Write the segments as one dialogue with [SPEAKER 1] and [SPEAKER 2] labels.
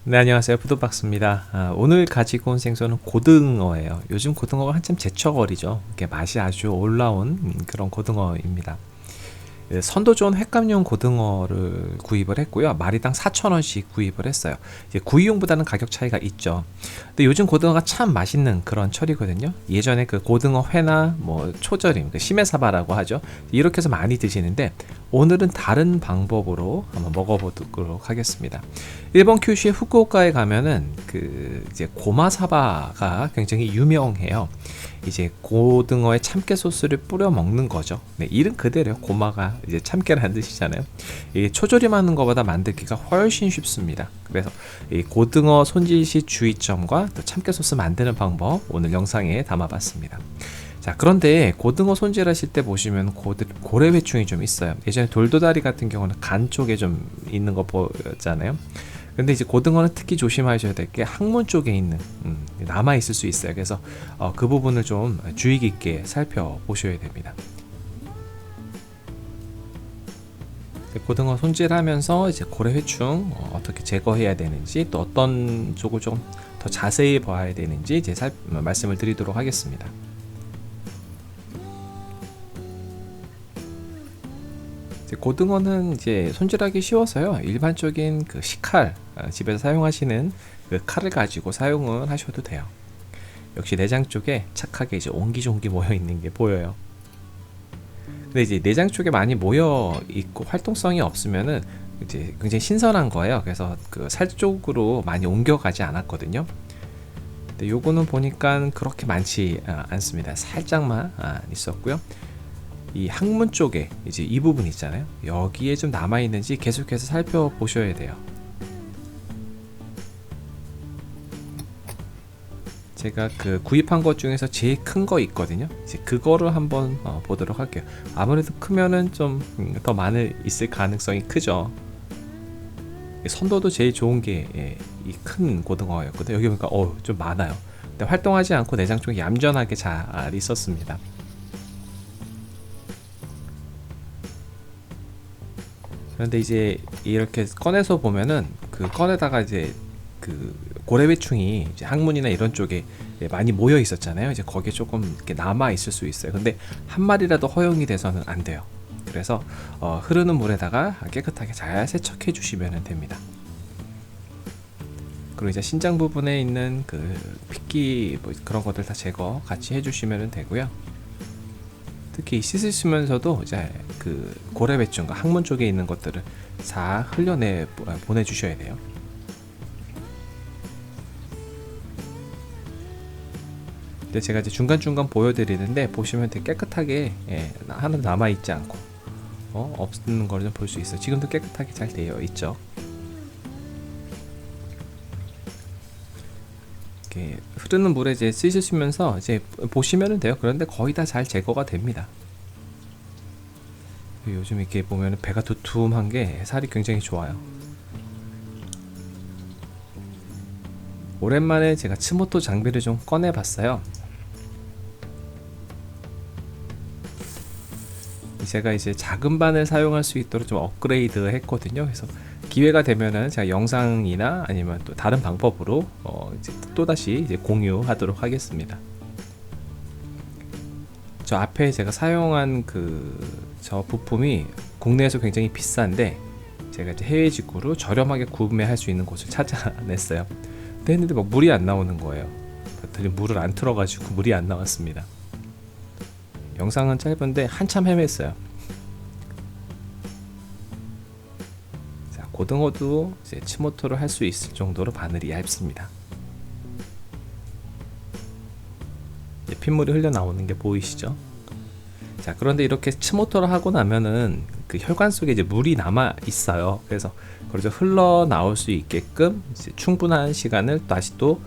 [SPEAKER 1] 네, 안녕하세요. 푸드박스입니다. 오늘 가지고 온 생선은 고등어예요. 요즘 고등어가 한참 제철이죠. 이게 맛이 아주 올라온 그런 고등어입니다. 선도 좋은 횟감용 고등어를 구입을 했고요. 마리당 4,000원씩 구입을 했어요. 이제 구이용보다는 가격 차이가 있죠. 근데 요즘 고등어가 참 맛있는 그런 철이거든요. 예전에 그 고등어 회나 뭐 초절임, 그 시메사바라고 하죠. 이렇게 해서 많이 드시는데 오늘은 다른 방법으로 한번 먹어보도록 하겠습니다. 일본 큐슈의 후쿠오카에 가면은 그 이제 고마사바가 굉장히 유명해요. 이제 고등어에 참깨 소스를 뿌려 먹는 거죠. 네, 이름 그대로요. 고마가 이제 참깨라는 뜻이잖아요. 이 초조림하는 것보다 만들기가 훨씬 쉽습니다. 그래서 이 고등어 손질 시 주의점과 또 참깨 소스 만드는 방법 오늘 영상에 담아봤습니다. 자, 그런데 고등어 손질하실 때 보시면 고래회충이 좀 있어요. 예전에 돌도다리 같은 경우는 간 쪽에 좀 있는 거 보였잖아요. 근데 이제 고등어는 특히 조심하셔야 될 게 항문 쪽에 있는 남아 있을 수 있어요. 그래서 그 부분을 좀 주의 깊게 살펴보셔야 됩니다. 고등어 손질하면서 이제 고래회충 어떻게 제거해야 되는지, 또 어떤 쪽을 좀 더 자세히 봐야 되는지 이제 말씀을 드리도록 하겠습니다. 고등어는 이제 손질하기 쉬워서요. 일반적인 그 식칼, 집에서 사용하시는 그 칼을 가지고 사용을 하셔도 돼요. 역시 내장 쪽에 착하게 이제 옹기종기 모여 있는 게 보여요. 근데 이제 내장 쪽에 많이 모여 있고 활동성이 없으면은 이제 굉장히 신선한 거예요. 그래서 그 살 쪽으로 많이 옮겨가지 않았거든요. 근데 요거는 보니까 그렇게 많지 않습니다. 살짝만 있었고요. 이 항문 쪽에 이제 이 부분 있잖아요. 여기에 좀 남아 있는지 계속해서 살펴보셔야 돼요. 제가 그 구입한 것 중에서 제일 큰 거 있거든요. 이제 그거를 한번 보도록 할게요. 아무래도 크면은 좀 더 많이 있을 가능성이 크죠. 선도도 제일 좋은 게 이 큰 고등어였거든요. 여기 보니까 좀 많아요. 근데 활동하지 않고 내장 쪽에 얌전하게 잘 있었습니다. 그런데 이제 이렇게 꺼내서 보면은 그 꺼내다가 이제 그 고래회충이 이제 항문이나 이런 쪽에 많이 모여 있었잖아요. 이제 거기에 조금 이렇게 남아 있을 수 있어요. 근데 한 마리라도 허용이 돼서는 안 돼요. 그래서 흐르는 물에다가 깨끗하게 잘 세척해 주시면 됩니다. 그리고 이제 신장 부분에 있는 그 핏기 뭐 그런 것들 다 제거 같이 해주시면 되고요. 특히 씻으시면서도 이제 그 고래배충과 항문 쪽에 있는 것들을 다 흘려내 보내주셔야 돼요. 근데 제가 이제 중간중간 보여드리는데 보시면 되게 깨끗하게 하나도 남아있지 않고 없는 걸 좀 볼 수 있어요. 지금도 깨끗하게 잘 되어 있죠. 이렇게 흐르는 물에 이제 씻으시면서 이제 보시면 돼요. 그런데 거의 다 잘 제거가 됩니다. 요즘 이렇게 보면 배가 두툼한 게 살이 굉장히 좋아요. 오랜만에 제가 츠모토 장비를 좀 꺼내 봤어요. 제가 이제 작은 바늘 사용할 수 있도록 좀 업그레이드 했거든요. 그래서 기회가 되면은 제가 영상이나 아니면 또 다른 방법으로 이제 또다시 이제 공유하도록 하겠습니다. 저 앞에 제가 사용한 저 부품이 국내에서 굉장히 비싼데 제가 이제 해외 직구로 저렴하게 구매할 수 있는 곳을 찾아냈어요. 근데 했는데 막 물이 안 나오는 거예요. 봤더니 물을 안 틀어가지고 물이 안 나왔습니다. 영상은 짧은데 한참 헤맸어요. 자, 고등어도 이제 츠모토를 할 수 있을 정도로 바늘이 얇습니다. 핏물이 흘러 나오는 게 보이시죠? 자, 그런데 이렇게 츠모토를 하고 나면은 그 혈관 속에 이제 물이 남아 있어요. 그래서 그래서 흘러 나올 수 있게끔 이제 충분한 시간을 다시 또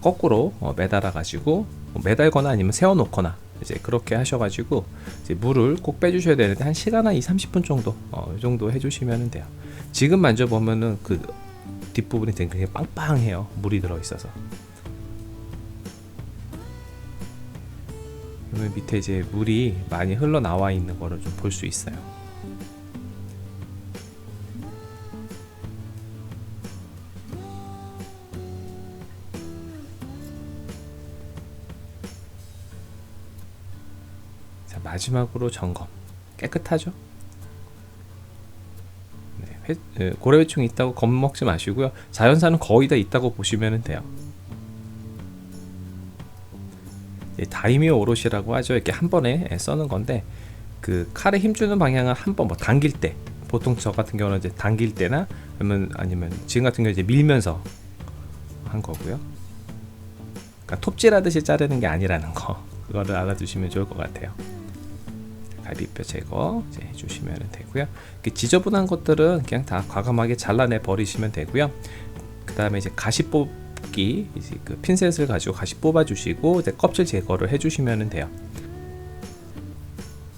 [SPEAKER 1] 거꾸로 매달아 가지고 매달거나 아니면 세워 놓거나 이제 그렇게 하셔가지고 이제 물을 꼭 빼주셔야 되는데 한 시간 한 2-30분 정도 이 정도 해주시면 돼요. 지금 만져보면은 그 뒷부분이 되게 빵빵해요. 물이 들어있어서. 그러면 밑에 이제 물이 많이 흘러 나와 있는 거를 좀 볼 수 있어요. 자, 마지막으로 점검. 깨끗하죠? 고래회충이 있다고 겁먹지 마시고요. 자연산은 거의 다 있다고 보시면 돼요. 다이미오 오롯이라고 하죠. 이렇게 한 번에 써는 건데, 그 칼에 힘주는 방향은 한 번, 뭐 당길 때, 보통 저 같은 경우는 이제 당길 때나 아니면 지금 같은 경우 이제 밀면서 한 거고요. 그러니까 톱질하듯이 자르는 게 아니라는 거, 그거를 알아두시면 좋을 것 같아요. 갈비뼈 제거 이제 해주시면 되고요. 지저분한 것들은 그냥 다 과감하게 잘라내 버리시면 되고요. 그 다음에 이제 가시 뽑기, 이제 그 핀셋을 가지고 가시 뽑아주시고 이제 껍질 제거를 해주시면 돼요.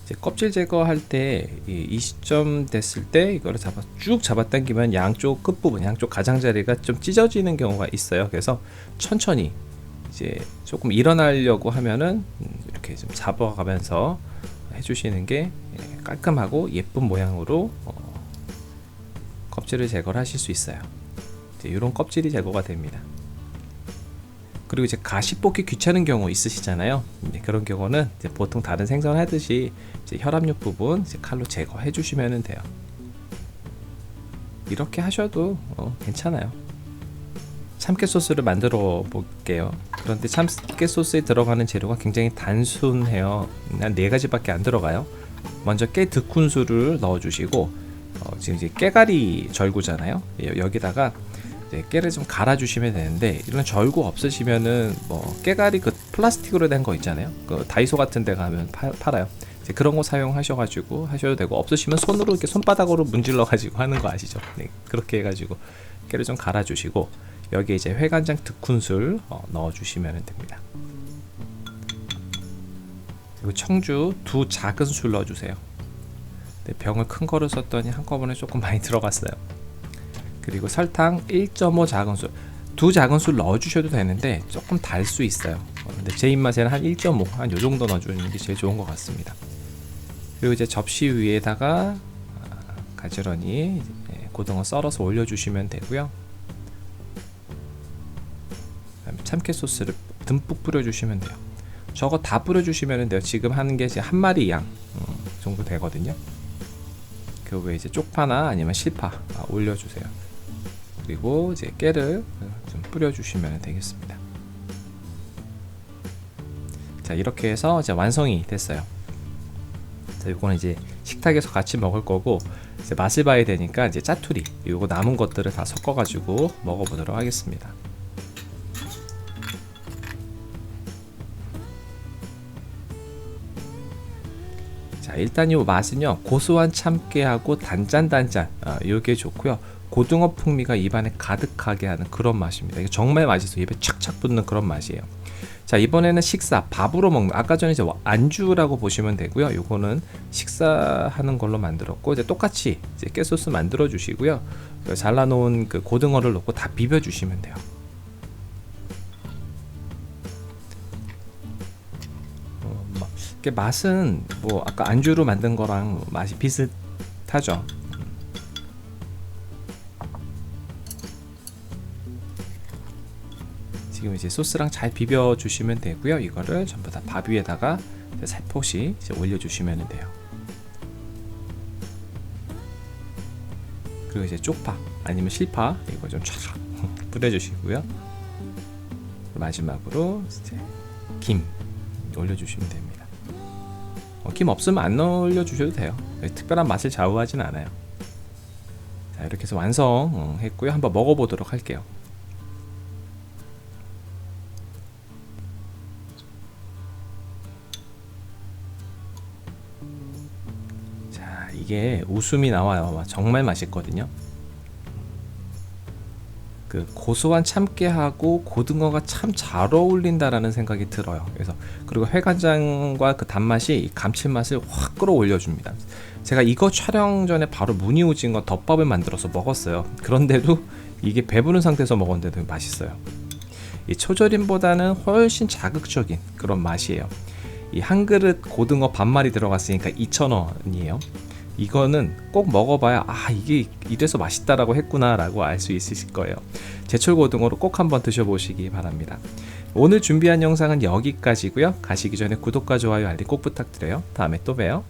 [SPEAKER 1] 이제 껍질 제거할 때 이 시점 됐을 때 이거를 쭉 잡아당기면 양쪽 끝부분, 양쪽 가장자리가 좀 찢어지는 경우가 있어요. 그래서 천천히 이제 조금 일어나려고 하면은 이렇게 좀 잡아가면서 해주시는 게 깔끔하고 예쁜 모양으로 껍질을 제거를 하실 수 있어요. 이런 껍질이 제거가 됩니다. 그리고 이제 가시 뽑기 귀찮은 경우 있으시잖아요. 그런 경우는 이제 보통 다른 생선 하듯이 이제 혈압육 부분 이제 칼로 제거해 주시면 돼요. 이렇게 하셔도 괜찮아요. 참깨 소스를 만들어 볼게요. 그런데 참깨 소스에 들어가는 재료가 굉장히 단순해요. 한 4가지밖에 안 들어가요. 먼저 깨 2큰술을 넣어 주시고, 지금 이제 깨가리 절구잖아요. 여기다가 이제 깨를 좀 갈아 주시면 되는데, 이런 절구 없으시면은 뭐 깨가리 그 플라스틱으로 된 거 있잖아요. 그 다이소 같은 데 가면 팔아요. 이제 그런 거 사용하셔 가지고 하셔도 되고, 없으시면 손으로 이렇게 손바닥으로 문질러 가지고 하는 거 아시죠? 네, 그렇게 해 가지고 깨를 좀 갈아 주시고, 여기에 이제 회간장 2큰술 넣어 주시면 됩니다. 그리고 청주 2 작은술 넣어 주세요. 네, 병을 큰 거를 썼더니 한꺼번에 조금 많이 들어갔어요. 그리고 설탕 1.5 작은술, 2 작은술 넣어 주셔도 되는데 조금 달 수 있어요. 근데 제 입맛에는 한 1.5, 한 요 정도 넣어 주는 게 제일 좋은 것 같습니다. 그리고 이제 접시 위에다가 가지런히 고등어 썰어서 올려 주시면 되고요. 참깨 소스를 듬뿍 뿌려주시면 돼요. 저거 다 뿌려주시면 돼요. 지금 하는 게 이제 한 마리 양 정도 되거든요. 그 위에 이제 쪽파나 아니면 실파 올려주세요. 그리고 이제 깨를 좀 뿌려주시면 되겠습니다. 자, 이렇게 해서 이제 완성이 됐어요. 자, 이거는 이제 식탁에서 같이 먹을 거고, 이제 맛을 봐야 되니까 이제 짜투리, 요거 남은 것들을 다 섞어가지고 먹어보도록 하겠습니다. 자, 일단 이 맛은요, 고소한 참깨하고 단짠단짠, 요게 좋고요. 고등어 풍미가 입안에 가득하게 하는 그런 맛입니다. 이게 정말 맛있어요. 입에 착착 붙는 그런 맛이에요. 자, 이번에는 식사, 밥으로 먹는, 아까 전에 이제 안주라고 보시면 되고요. 요거는 식사하는 걸로 만들었고, 이제 똑같이 이제 깨소스 만들어 주시고요. 잘라놓은 그 고등어를 넣고 다 비벼 주시면 돼요. 맛은 뭐 아까 안주로 만든 거랑 맛이 비슷하죠. 지금 이제 소스랑 잘 비벼 주시면 되고요. 이거를 전부 다 밥 위에다가 살포시 이제 올려 주시면 돼요. 그리고 이제 쪽파 아니면 실파 이거 좀 쫙 뿌려 주시고요. 마지막으로 이제 김 올려 주시면 됩니다. 김 없으면 안 올려 주셔도 돼요. 특별한 맛을 좌우하진 않아요. 자, 이렇게 해서 완성했고요. 한번 먹어보도록 할게요. 자, 이게 웃음이 나와요. 정말 맛있거든요. 그 고소한 참깨하고 고등어가 참 잘 어울린다라는 생각이 들어요. 그래서 그리고 회간장과 그 단맛이 감칠맛을 확 끌어올려 줍니다. 제가 이거 촬영 전에 바로 무늬오징어 덮밥을 만들어서 먹었어요. 그런데도 이게 배부른 상태에서 먹었는데도 맛있어요. 이 초절임보다는 훨씬 자극적인 그런 맛이에요. 이 한 그릇 고등어 반마리 들어갔으니까 2,000원이에요. 이거는 꼭 먹어봐야 이게 이래서 맛있다라고 했구나 라고 알 수 있으실 거예요. 제철 고등어로 꼭 한번 드셔보시기 바랍니다. 오늘 준비한 영상은 여기까지고요. 가시기 전에 구독과 좋아요 알림 꼭 부탁드려요. 다음에 또 봬요.